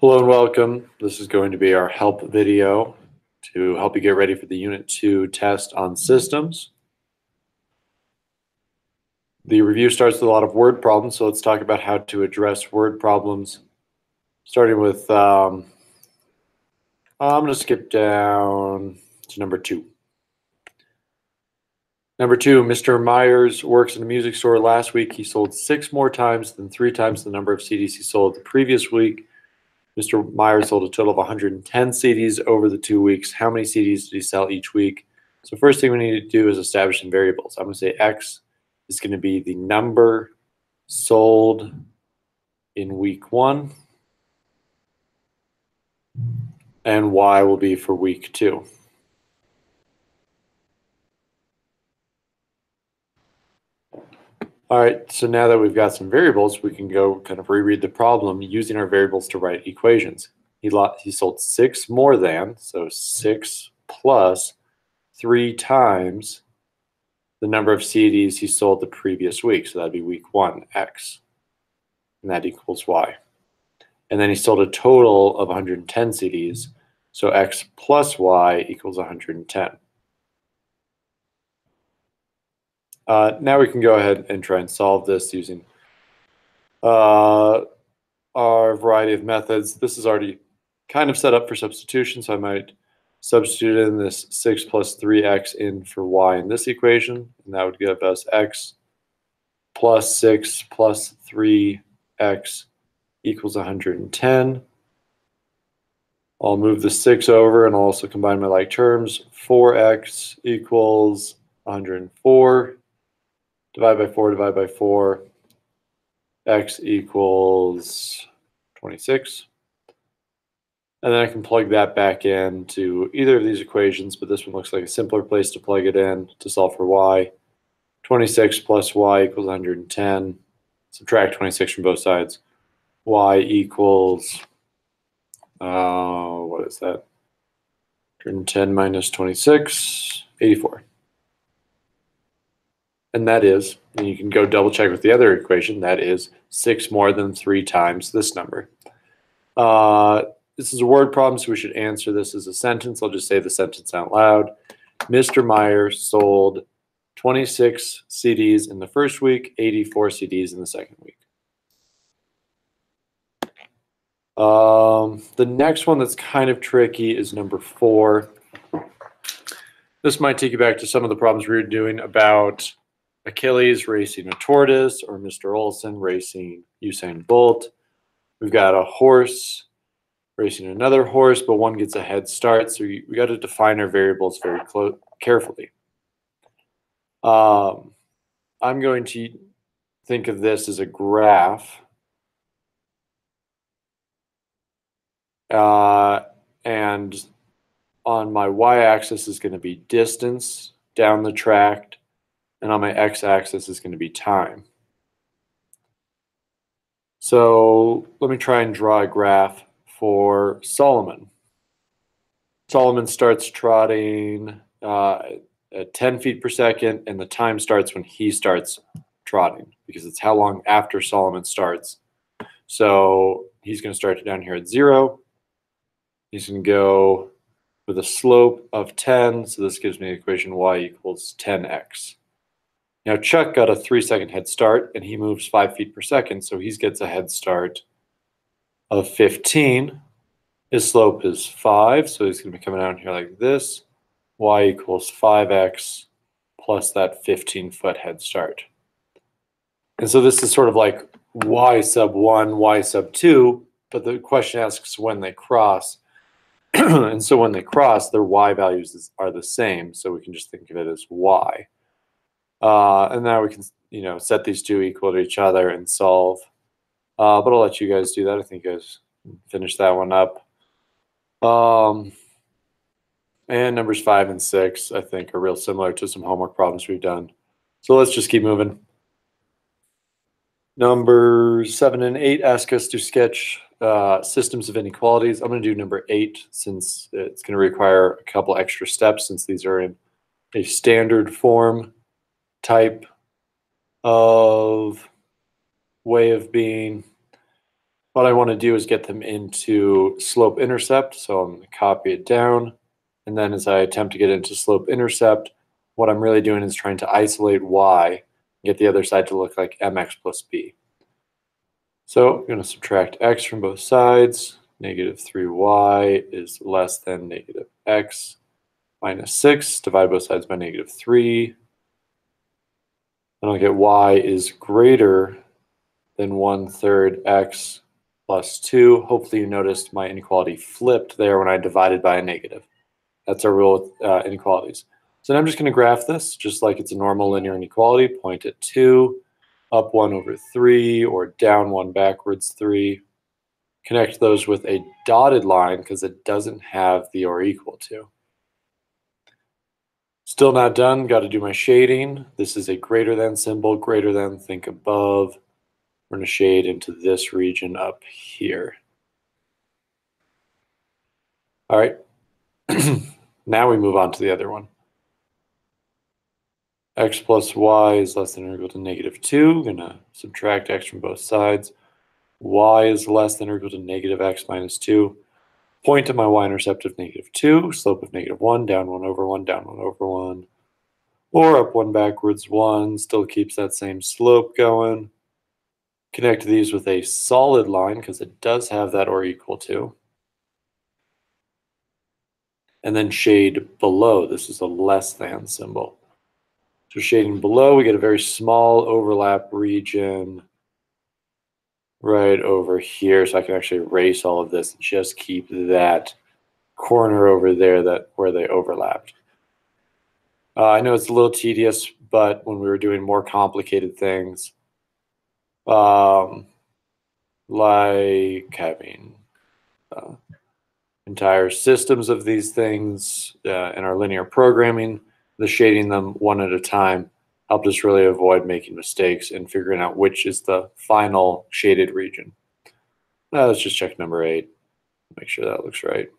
Hello and welcome. This is going to be our help video to help you get ready for the Unit 2 test on systems. The review starts with a lot of word problems, so let's talk about how to address word problems. Starting with, I'm going to skip down to number 2. Number 2, Mr. Myers works in a music store. Last week he sold 6 more times than 3 times the number of CDs he sold the previous week. Mr. Myers sold a total of 110 CDs over the 2 weeks. How many CDs did he sell each week? So first thing we need to do is establish some variables. I'm going to say X is going to be the number sold in week 1, and Y will be for week 2. All right, so now that we've got some variables, we can go kind of reread the problem using our variables to write equations. He sold 6 more than, so 6 plus 3 times the number of CDs he sold the previous week. So that'd be week 1, X, and that equals Y. And then he sold a total of 110 CDs, so X plus Y equals 110. Now we can go ahead and try and solve this using our variety of methods. This is already kind of set up for substitution, so I might substitute in this 6 plus 3x in for y in this equation, and that would give us x plus 6 plus 3x equals 110. I'll move the 6 over and I'll also combine my like terms. 4x equals 104. Divide by 4, divide by 4. X equals 26. And then I can plug that back into either of these equations, but this one looks like a simpler place to plug it in to solve for y. 26 plus y equals 110. Subtract 26 from both sides. Y equals, what is that? 110 minus 26, 84. And that is, and you can go double check with the other equation, that is 6 more than 3 times this number. This is a word problem, so we should answer this as a sentence. I'll just say the sentence out loud. Mr. Myers sold 26 CDs in the first week, 84 CDs in the second week. The next one that's kind of tricky is number 4. This might take you back to some of the problems we were doing about Achilles racing a tortoise or Mr. Olson racing Usain Bolt. We've got a horse racing another horse, but one gets a head start, so we got to define our variables very carefully. I'm going to think of this as a graph. And on my y-axis is going to be distance down the track, and on my x-axis is going to be time. So let me try and draw a graph for Solomon. Solomon starts trotting at 10 feet per second, and the time starts when he starts trotting, because it's how long after Solomon starts. So he's going to start down here at 0. He's going to go with a slope of 10, so this gives me the equation y equals 10x. Now Chuck got a 3-second head start, and he moves 5 feet per second, so he gets a head start of 15. His slope is 5, so he's going to be coming down here like this. Y equals 5x plus that 15-foot head start. And so this is sort of like y sub 1, y sub 2, but the question asks when they cross. And so when they cross, their y values are the same, so we can just think of it as y. And now we can, set these two equal to each other and solve. But I'll let you guys do that. I think you guys finished that one up. And numbers 5 and 6, I think, are real similar to some homework problems we've done. So let's just keep moving. Numbers 7 and 8 ask us to sketch systems of inequalities. I'm going to do number 8 since it's going to require a couple extra steps, since these are in a standard form type of way of being. What I want to do is get them into slope-intercept, so I'm going to copy it down. And then as I attempt to get into slope-intercept, what I'm really doing is trying to isolate y, get the other side to look like mx plus b. So I'm going to subtract x from both sides. Negative 3y is less than negative x minus 6. Divide both sides by negative 3. And I'll get y is greater than 1/3 x plus 2. Hopefully you noticed my inequality flipped there when I divided by a negative. That's our rule with inequalities. So now I'm just going to graph this just like it's a normal linear inequality. Point at 2, up 1 over 3, or down 1 backwards 3. Connect those with a dotted line because it doesn't have the or equal to. Still not done, got to do my shading. This is a greater than symbol, greater than, think above. We're going to shade into this region up here. All right, now we move on to the other one. X plus y is less than or equal to negative 2. I'm going to subtract x from both sides. Y is less than or equal to negative x minus 2. Point to my y-intercept of negative 2, slope of negative 1, down 1 over 1, down 1 over 1. Or up 1 backwards 1, still keeps that same slope going. Connect these with a solid line because it does have that or equal to. And then shade below. This is a less than symbol. So shading below, we get a very small overlap region right over here. So I can actually erase all of this and just keep that corner over there where they overlapped. I know it's a little tedious, but when we were doing more complicated things, like having entire systems of these things in our linear programming, the shading them one at a time helped us really avoid making mistakes and figuring out which is the final shaded region. Let's just check number 8, make sure that looks right.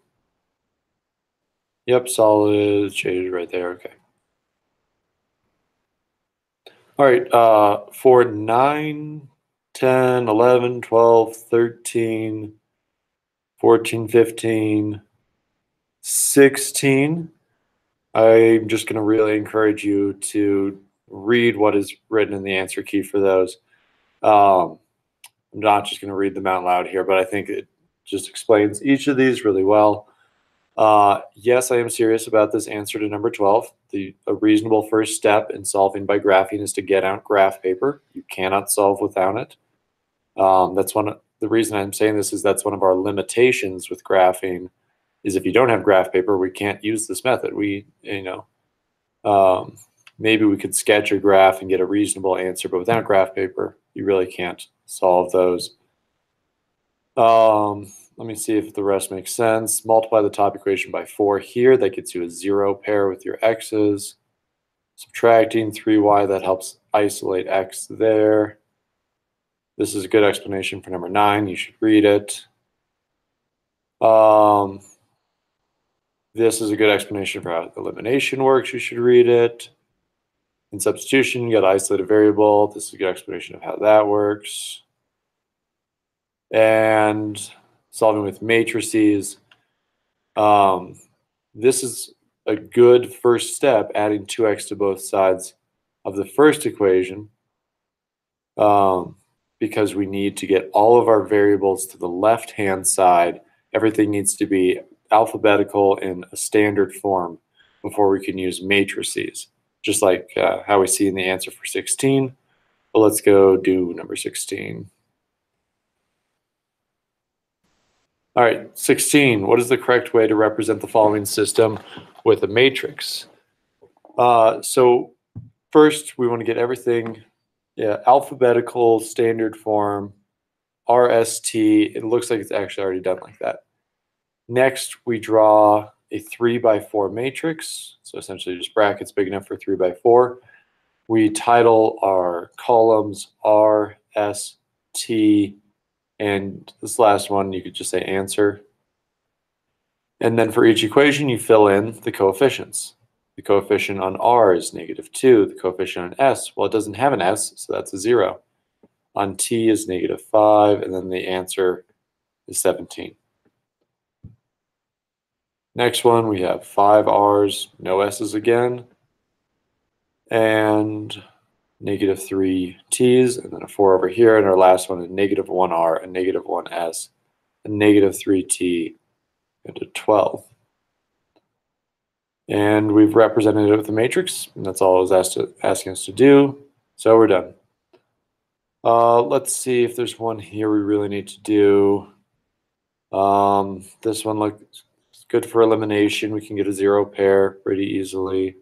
Yep, solid, shaded right there, okay. All right, for 9, 10, 11, 12, 13, 14, 15, 16, I'm just going to really encourage you to read what is written in the answer key for those. I'm not just going to read them out loud here, but I think it just explains each of these really well. Yes, I am serious about this answer to number 12. A reasonable first step in solving by graphing is to get out graph paper. You cannot solve without it. The reason I'm saying this is that's one of our limitations with graphing is if you don't have graph paper, we can't use this method. Maybe we could sketch a graph and get a reasonable answer, but without graph paper, you really can't solve those. Let me see if the rest makes sense. Multiply the top equation by 4 here. That gets you a 0 pair with your x's. Subtracting 3y, that helps isolate x there. This is a good explanation for number 9. You should read it. This is a good explanation for how elimination works. You should read it. In substitution, you got to isolate a variable. This is a good explanation of how that works. And solving with matrices. This is a good first step, adding 2x to both sides of the first equation, because we need to get all of our variables to the left-hand side. Everything needs to be alphabetical in a standard form before we can use matrices, just like how we see in the answer for 16. But let's go do number 16. All right, 16. What is the correct way to represent the following system with a matrix? So first, we want to get everything alphabetical, standard form, RST. It looks like it's actually already done like that. Next, we draw a 3x4 matrix. So essentially just brackets big enough for 3x4. We title our columns R, S, T, and this last one, you could just say answer. And then for each equation, you fill in the coefficients. The coefficient on R is -2. The coefficient on S, well, it doesn't have an S, so that's a 0. On T is -5, and then the answer is 17. Next one, we have 5 r's, no s's again, and negative 3 t's, and then a 4 over here, and our last one is negative 1 r, and negative 1 s, and negative 3 t into 12. And we've represented it with the matrix, and that's all it was asking us to do, so we're done. Let's see if there's one here we really need to do. This one looks good for elimination. We can get a 0 pair pretty easily.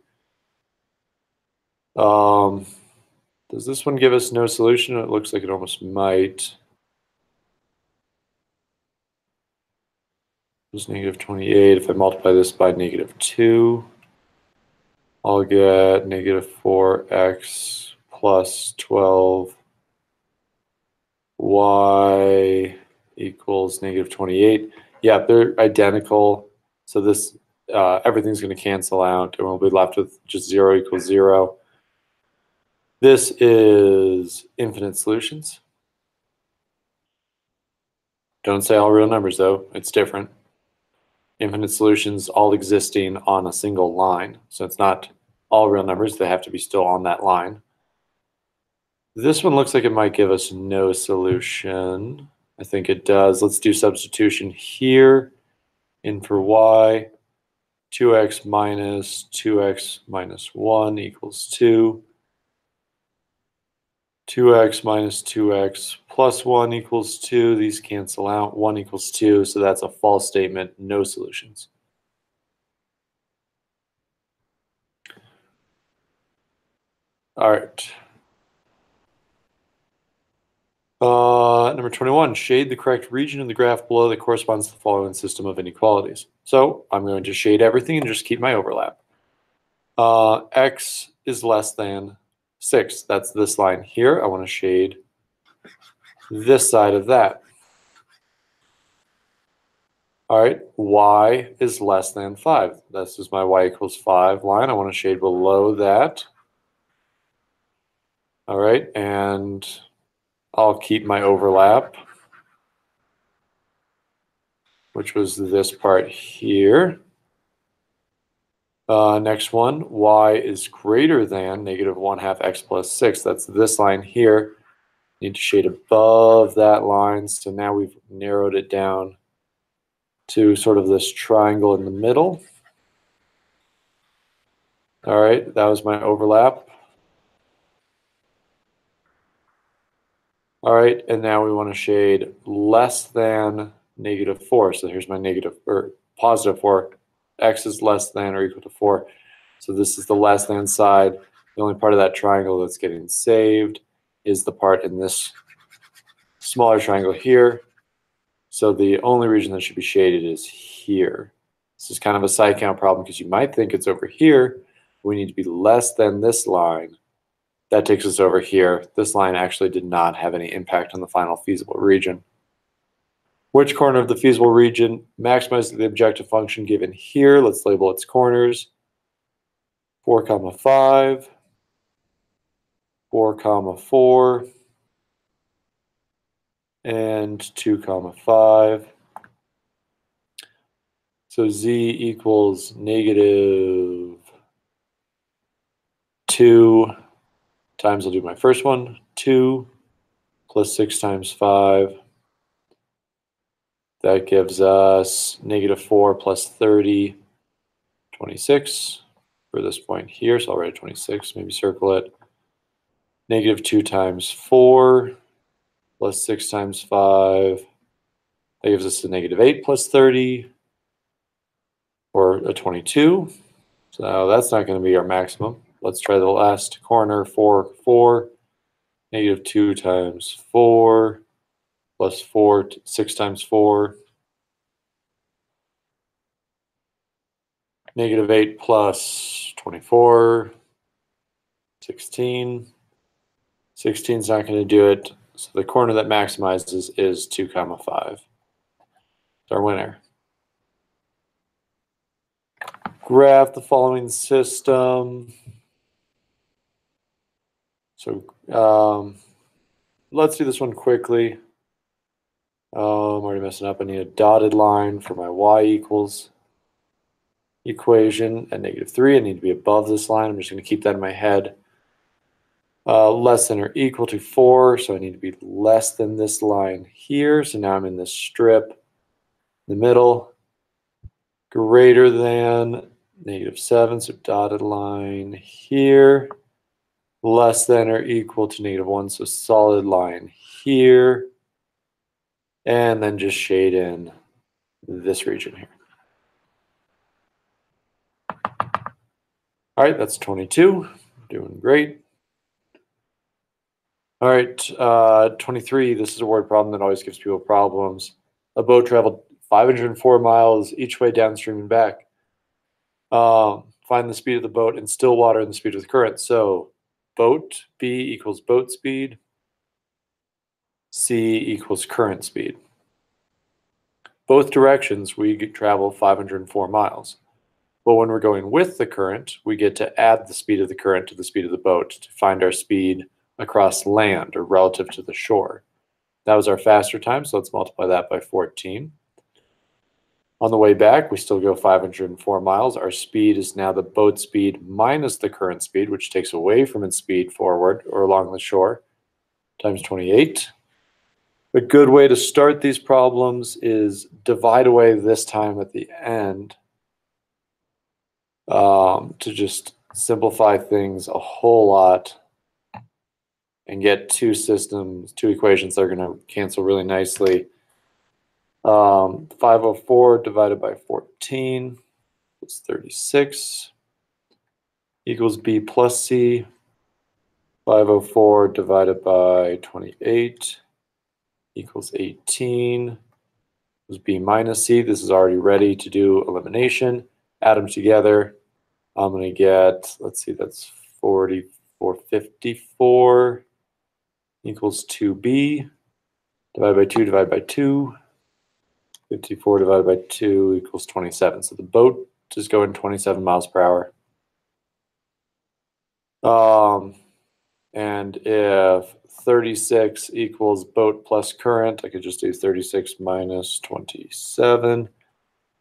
Does this one give us no solution? It looks like it almost might. It's negative 28. If I multiply this by negative 2, I'll get negative 4x plus 12 y equals negative 28. Yeah, they're identical. So this everything's going to cancel out, and we'll be left with just 0 equals 0. This is infinite solutions. Don't say all real numbers, though. It's different. Infinite solutions all existing on a single line. So it's not all real numbers. They have to be still on that line. This one looks like it might give us no solution. I think it does. Let's do substitution here. In for y, 2x minus 1 equals 2. 2x minus 2x plus 1 equals 2. These cancel out. 1 equals 2, so that's a false statement. No solutions. All right. Number 21, shade the correct region in the graph below that corresponds to the following system of inequalities. So I'm going to shade everything and just keep my overlap. X is less than 6. That's this line here. I want to shade this side of that. All right, y is less than 5. This is my y equals 5 line. I want to shade below that. All right, and I'll keep my overlap, which was this part here. Next one, y is greater than negative 1/2 x plus 6. That's this line here. Need to shade above that line. So now we've narrowed it down to sort of this triangle in the middle. All right, that was my overlap. All right, and now we want to shade less than negative 4. So here's my negative or positive 4. X is less than or equal to 4. So this is the less than side. The only part of that triangle that's getting saved is the part in this smaller triangle here. So the only region that should be shaded is here. This is kind of a side count problem because you might think it's over here. We need to be less than this line. That takes us over here. This line actually did not have any impact on the final feasible region. Which corner of the feasible region maximizes the objective function given here? Let's label its corners. 4, 5, 4, 4, and 2, 5. So z equals negative 2 times, I'll do my first one, 2 plus 6 times 5. That gives us negative 4 plus 30, 26 for this point here. So I'll write 26, maybe circle it. Negative 2 times 4 plus 6 times 5. That gives us a negative 8 plus 30, or a 22. So that's not going to be our maximum. Let's try the last corner, 4, 4. Negative 2 times 4 plus 4, 6 times 4. Negative 8 plus 24, 16. 16 is not going to do it. So the corner that maximizes is 2, 5. It's our winner. Graph the following system. So let's do this one quickly. I'm already messing up. I need a dotted line for my y equals equation at -3. I need to be above this line. I'm just going to keep that in my head. Less than or equal to 4, so I need to be less than this line here. So now I'm in this strip in the middle. Greater than -7, so dotted line here. Less than or equal to -1, so solid line here. And then just shade in this region here. All right, that's 22. Doing great. All right, 23. This is a word problem that always gives people problems. A boat traveled 504 miles each way downstream and back. Find the speed of the boat in still water and the speed of the current. So boat B equals boat speed. C equals current speed. Both directions, we travel 504 miles. But when we're going with the current, we get to add the speed of the current to the speed of the boat to find our speed across land or relative to the shore. That was our faster time, so let's multiply that by 14. On the way back, we still go 504 miles. Our speed is now the boat speed minus the current speed, which takes away from its speed forward or along the shore, times 28. A good way to start these problems is divide away this time at the end to just simplify things a whole lot and get two equations that are going to cancel really nicely. 504 divided by 14 is 36 equals B plus C. 504 divided by 28 equals 18 is B minus C. This is already ready to do elimination. Add them together. I'm going to get, let's see, that's 4454 equals 2B. Divided by 2, divided by 2. 54 divided by 2 equals 27. So the boat is going 27 miles per hour. And if 36 equals boat plus current, I could just do 36 minus 27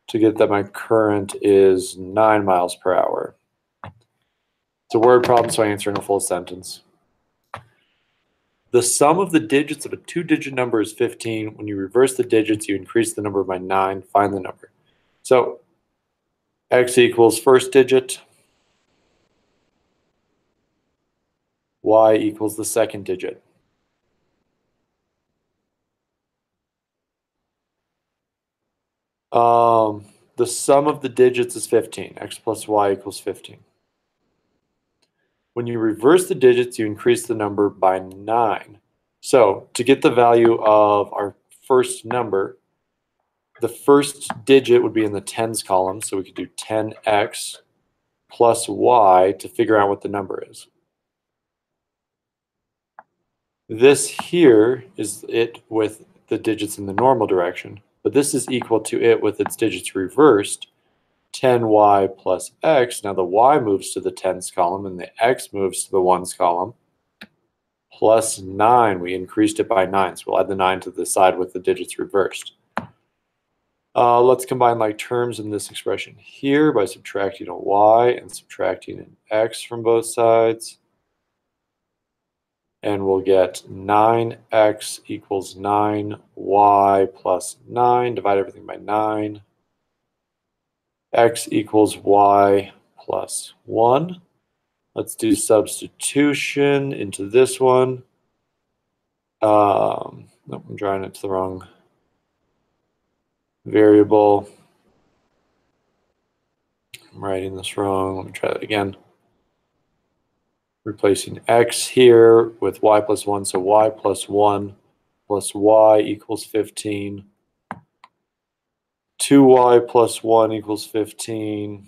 to get that my current is 9 miles per hour. It's a word problem, so I answer in a full sentence. The sum of the digits of a two-digit number is 15. When you reverse the digits, you increase the number by 9. Find the number. So x equals first digit. Y equals the second digit. The sum of the digits is 15. X plus y equals 15. When you reverse the digits, you increase the number by 9. So to get the value of our first number, the first digit would be in the tens column. So we could do 10x plus y to figure out what the number is. This here is it with the digits in the normal direction, but this is equal to it with its digits reversed, 10y plus x. Now the y moves to the tens column and the x moves to the ones column, plus 9. We increased it by 9, so we'll add the 9 to the side with the digits reversed. Let's combine like terms in this expression here by subtracting a y and subtracting an x from both sides. And we'll get 9x equals 9y plus 9. Divide everything by 9. X equals y plus 1. Let's do substitution into this one. Nope, I'm drawing it to the wrong variable. I'm writing this wrong. Let me try that again. Replacing x here with y plus 1, so y plus 1 plus y equals 15. 2y plus 1 equals 15.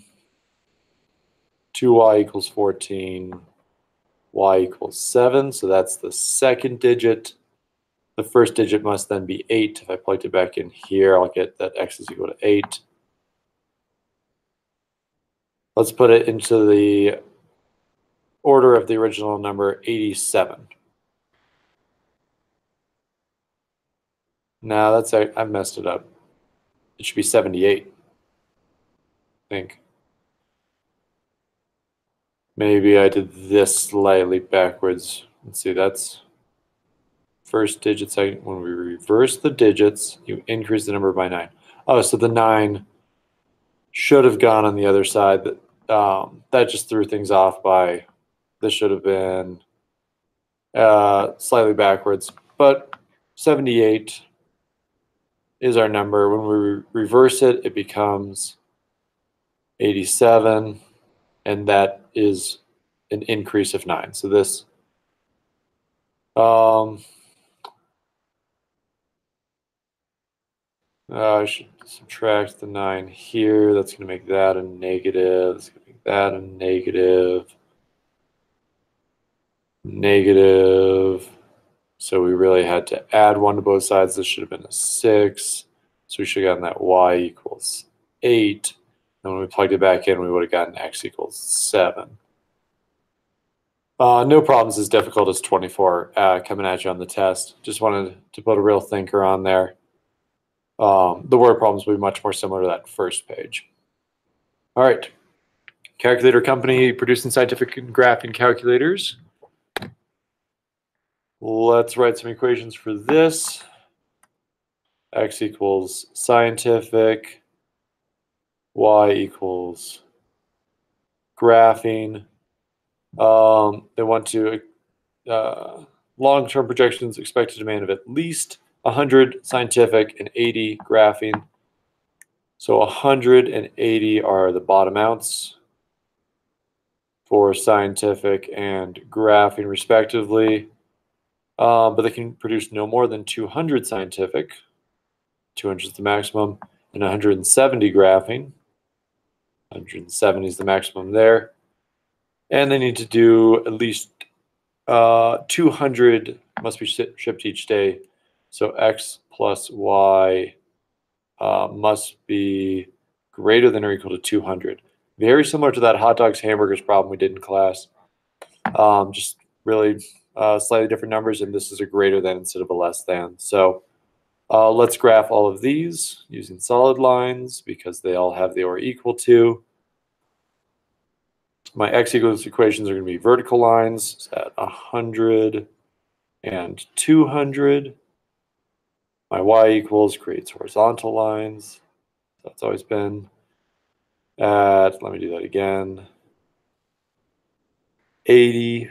2y equals 14. Y equals 7, so that's the second digit. The first digit must then be 8. If I plugged it back in here, I'll get that x is equal to 8. Let's put it into the order of the original number, 87. No, I messed it up. It should be 78, I think. Maybe I did this slightly backwards. Let's see, that's first digit, second. When we reverse the digits, you increase the number by 9. Oh, so the 9 should have gone on the other side. That just threw things off by, this should have been slightly backwards. But 78 is our number. When we reverse it, it becomes 87, and that is an increase of 9. So this, I should subtract the 9 here. That's going to make that a negative. That's going to make that a negative. Negative. So we really had to add 1 to both sides. This should have been a 6. So we should have gotten that y equals 8. And when we plugged it back in, we would have gotten x equals 7. No problems as difficult as 24 coming at you on the test. Just wanted to put a real thinker on there. The word problems will be much more similar to that first page. All right. Calculator company producing scientific and graphing calculators. Let's write some equations for this. X equals scientific. Y equals graphing. They want to long-term projections expected demand of at least 100 scientific and 80 graphing. So 180 are the bottom amounts for scientific and graphing respectively. But they can produce no more than 200 scientific. 200 is the maximum, and 170 graphing. 170 is the maximum there. And they need to do at least 200 must be shipped each day. So x plus y must be greater than or equal to 200. Very similar to that hot dogs, hamburgers problem we did in class. Just really slightly different numbers, and this is a greater than instead of a less than. So let's graph all of these using solid lines because they all have the or equal to. My x equals equations are going to be vertical lines at 100 and 200. My y equals creates horizontal lines. That's always been at, let me do that again, 80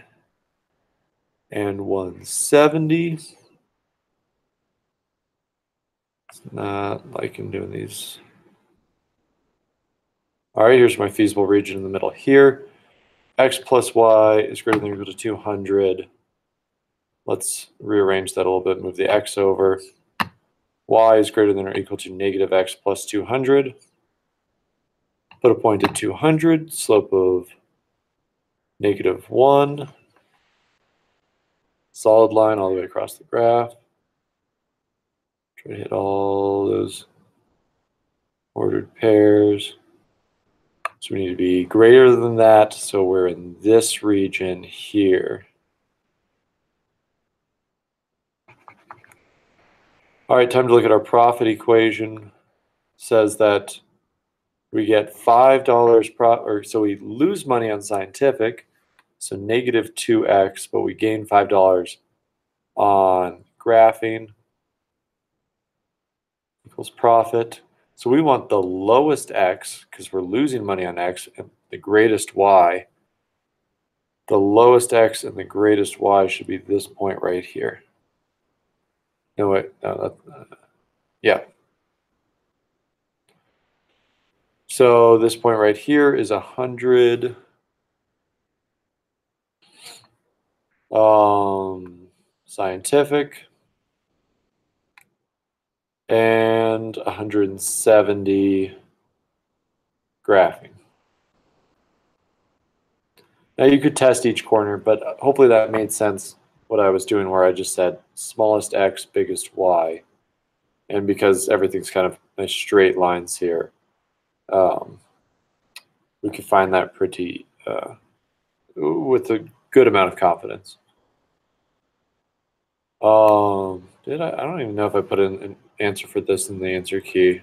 and 170. It's not liking doing these. All right, here's my feasible region in the middle here. X plus y is greater than or equal to 200. Let's rearrange that a little bit, move the x over. Y is greater than or equal to negative x plus 200. Put a point at 200, slope of negative 1. Solid line all the way across the graph. Try to hit all those ordered pairs. So we need to be greater than that, so we're in this region here. All right, time to look at our profit equation. Says that we get $5 so we lose money on scientific, so negative 2x, but we gain $5 on graphing equals profit. So we want the lowest x because we're losing money on x and the greatest y. The lowest x and the greatest y should be this point right here. No, wait, no, yeah. So this point right here is 100. Scientific. And 170 graphing. Now you could test each corner, but hopefully that made sense what I was doing where I just said smallest x, biggest y. And because everything's kind of nice straight lines here, we can find that pretty with a good amount of confidence. I don't even know if I put in answer for this in the answer key.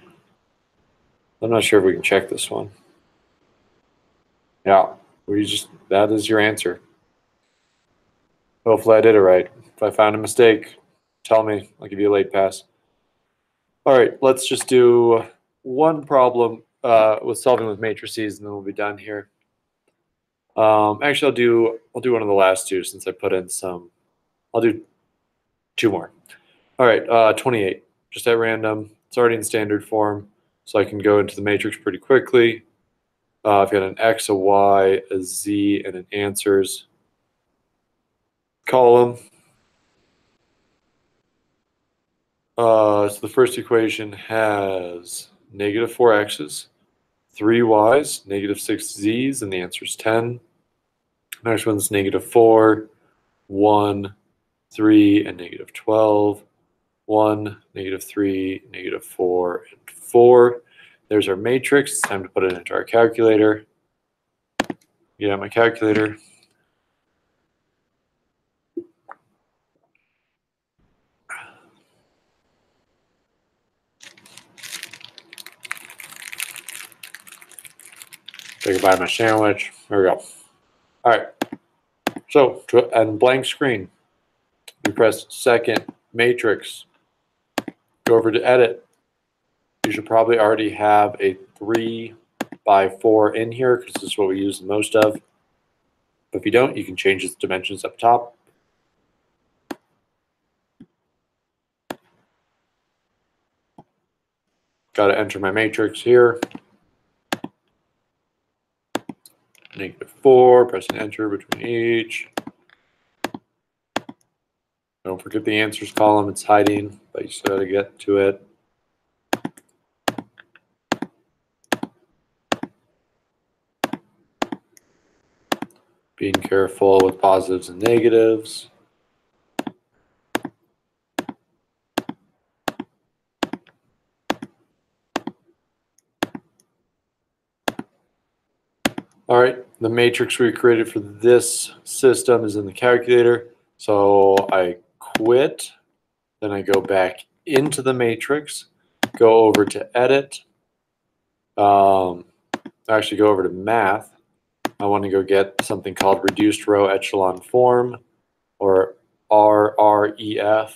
I'm not sure if we can check this one. Yeah, that is your answer. Hopefully I did it right. If I found a mistake, tell me. I'll give you a late pass. All right, let's just do one problem with solving with matrices, and then we'll be done here. Actually, I'll do one of the last two since I put in some. I'll do two more. All right, 28, just at random. It's already in standard form, so I can go into the matrix pretty quickly. I've got an X, a Y, a Z, and an answers column. So the first equation has negative 4x's, 3 y's, negative 6 z's, and the answer is 10. Next one's negative 4, 1, 3, and negative 12. 1, negative 3, negative 4, and 4. There's our matrix. It's time to put it into our calculator. Get out my calculator. Say goodbye to my sandwich. There we go. All right. So, and blank screen. We press second matrix. Go over to edit. You should probably already have a 3 by 4 in here because this is what we use the most of. But if you don't, you can change its dimensions up top. Got to enter my matrix here. Negative 4, pressing enter between each. Don't forget the answers column, it's hiding, but you still got to get to it. Being careful with positives and negatives. All right, the matrix we created for this system is in the calculator. So I quit, then I go back into the matrix, go over to edit, actually go over to math. I want to go get something called reduced row echelon form, or RREF.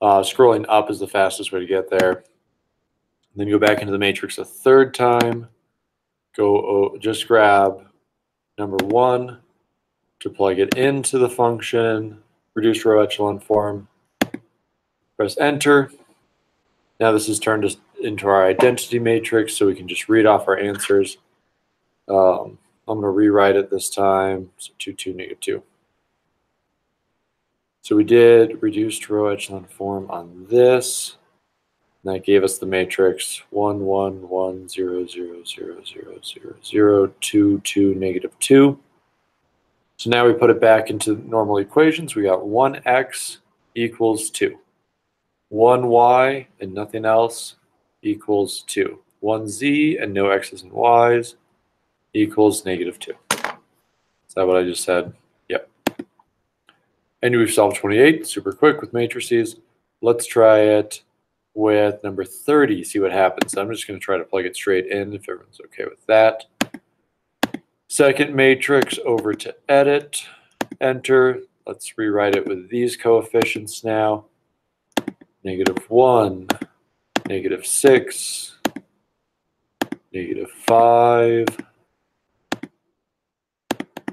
Scrolling up is the fastest way to get there. Then go back into the matrix a third time. Just grab number 1 to plug it into the function, reduced row echelon form. Press enter. Now this is turned into our identity matrix, so we can just read off our answers. I'm going to rewrite it this time. So 2, 2, negative 2. So we did reduced row echelon form on this. And that gave us the matrix 1, 1, 1, 0, 0, 0, 0, 0, 0, 2, 2, negative 2. So now we put it back into normal equations. We got 1x equals 2. 1y and nothing else equals 2. 1z and no x's and y's equals negative 2. Is that what I just said? Yep. And we've solved 28 super quick with matrices. Let's try it with number 30, see what happens. I'm just going to try to plug it straight in if everyone's okay with that. Second matrix, over to edit, enter. Let's rewrite it with these coefficients now. Negative 1, negative 6, negative 5,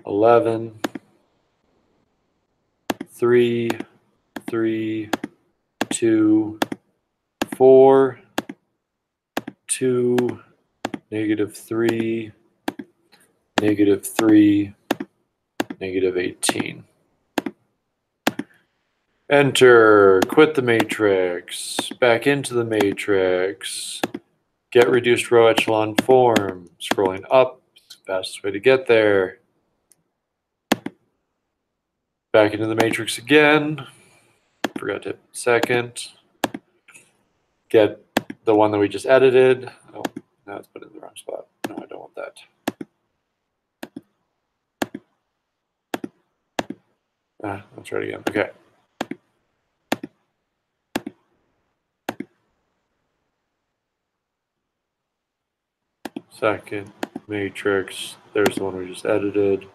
11, 3, 3, 2, 4, 2, negative 3, negative 3, negative 18. Enter, quit the matrix, back into the matrix, get reduced row echelon form, scrolling up, fastest way to get there. Back into the matrix again, forgot to hit second. Get the one that we just edited. Oh, now it's put in the wrong spot. No, I don't want that. Let's try it again. Okay. second matrix. There's the one we just edited.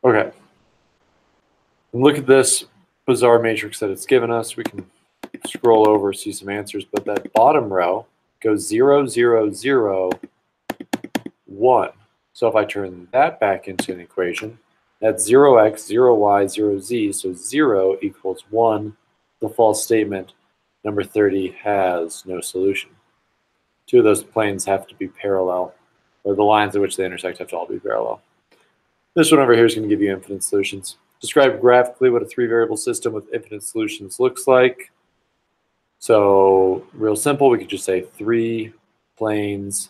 Okay. And look at this bizarre matrix that it's given us. We can scroll over, see some answers, but that bottom row goes 0, 0, 0, 1. So if I turn that back into an equation, that's 0x, 0y, 0z, so 0 equals 1. The false statement, number 30, has no solution. Two of those planes have to be parallel, or the lines at which they intersect have to all be parallel. This one over here is going to give you infinite solutions. Describe graphically what a three-variable system with infinite solutions looks like. So real simple, we could just say 3 planes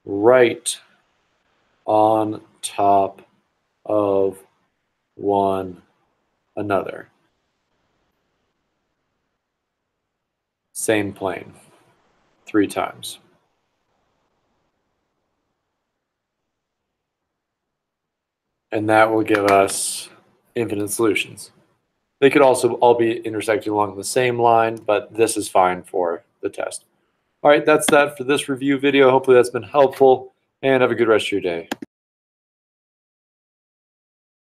right on top of one another. Same plane, 3 times. And that will give us infinite solutions. They could also all be intersecting along the same line, but this is fine for the test. All right, that's that for this review video. Hopefully that's been helpful, and have a good rest of your day.